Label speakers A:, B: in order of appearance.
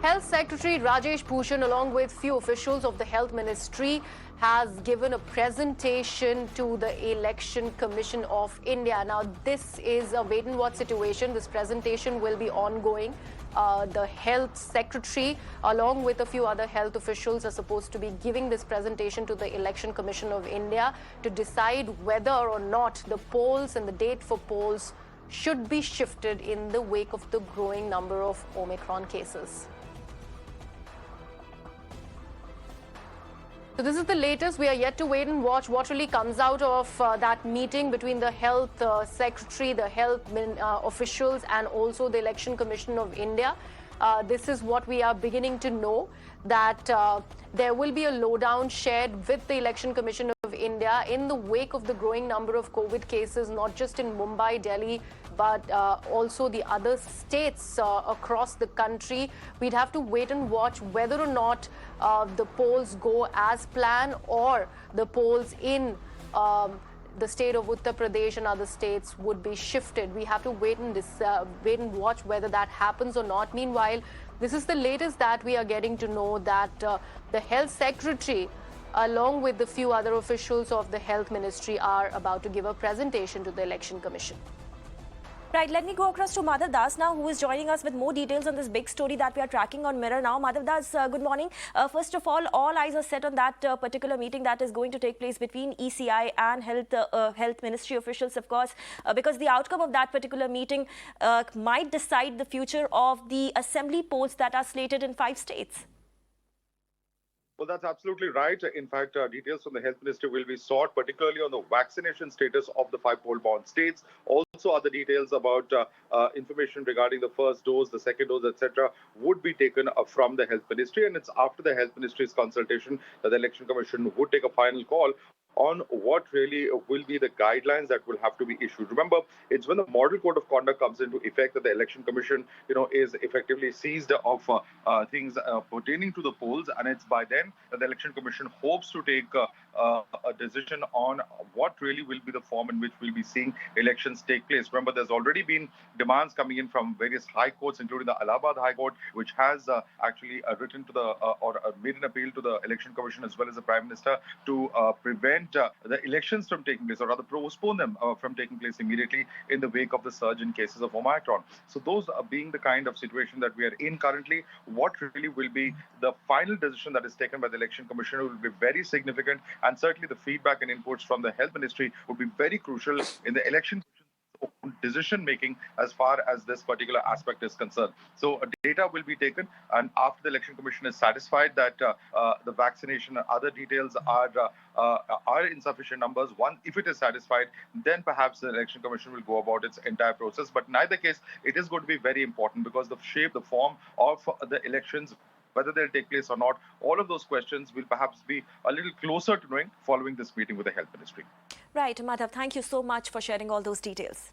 A: Health Secretary Rajesh Bhushan, along with few officials of the Health Ministry, has given a presentation to the Election Commission of India. Now, this is a wait-and-watch situation. This presentation will be ongoing. The Health Secretary, along with a few other health officials, are supposed to be giving this presentation to the Election Commission of India to decide whether or not the polls and the date for polls should be shifted in the wake of the growing number of Omicron cases. So this is the latest. We are yet to wait and watch what really comes out of that meeting between the Health Secretary, the health officials, and also the Election Commission of India. This is what we are beginning to know, that there will be a lowdown shared with the Election Commission of India in the wake of the growing number of COVID cases, not just in Mumbai, Delhi, but also the other states across the country. We'd have to wait and watch whether or not the polls go as planned, or the polls in the state of Uttar Pradesh and other states would be shifted. We have to wait and watch whether that happens or not. Meanwhile, this is the latest that we are getting to know, that the Health Secretary, along with the few other officials of the Health Ministry, are about to give a presentation to the Election Commission.
B: Right, let me go across to Madhav Das now, who is joining us with more details on this big story that we are tracking on Mirror now. Madhav Das, good morning. First of all eyes are set on that particular meeting that is going to take place between ECI and Health Ministry officials, of course, because the outcome of that particular meeting might decide the future of the assembly polls that are slated in 5 states.
C: Well, that's absolutely right. In fact, details from the Health Ministry will be sought, particularly on the vaccination status of the 5 poll-bound states. Also, other details about information regarding the first dose, the second dose, etc., would be taken from the Health Ministry. And it's after the Health Ministry's consultation that the Election Commission would take a final call on what really will be the guidelines that will have to be issued. Remember, it's when the Model Code of Conduct comes into effect that the Election Commission, is effectively seized of things pertaining to the polls, and it's by then that the Election Commission hopes to take a decision on what really will be the form in which we'll be seeing elections take place. Remember, there's already been demands coming in from various high courts, including the Allahabad High Court, which has actually written to the or made an appeal to the Election Commission as well as the Prime Minister to prevent the elections from taking place, or rather postpone them from taking place immediately in the wake of the surge in cases of Omicron. So those being the kind of situation that we are in currently, what really will be the final decision that is taken by the Election Commission will be very significant, and certainly the feedback and inputs from the Health Ministry would be very crucial in the election decision making as far as this particular aspect is concerned. So data will be taken, and after the Election Commission is satisfied that the vaccination and other details are in sufficient numbers, if it is satisfied, then perhaps the Election Commission will go about its entire process. But in either case, it is going to be very important, because the shape, the form of the elections, whether they'll take place or not, all of those questions will perhaps be a little closer to knowing following this meeting with the Health Ministry.
B: Right, Madhav, thank you so much for sharing all those details.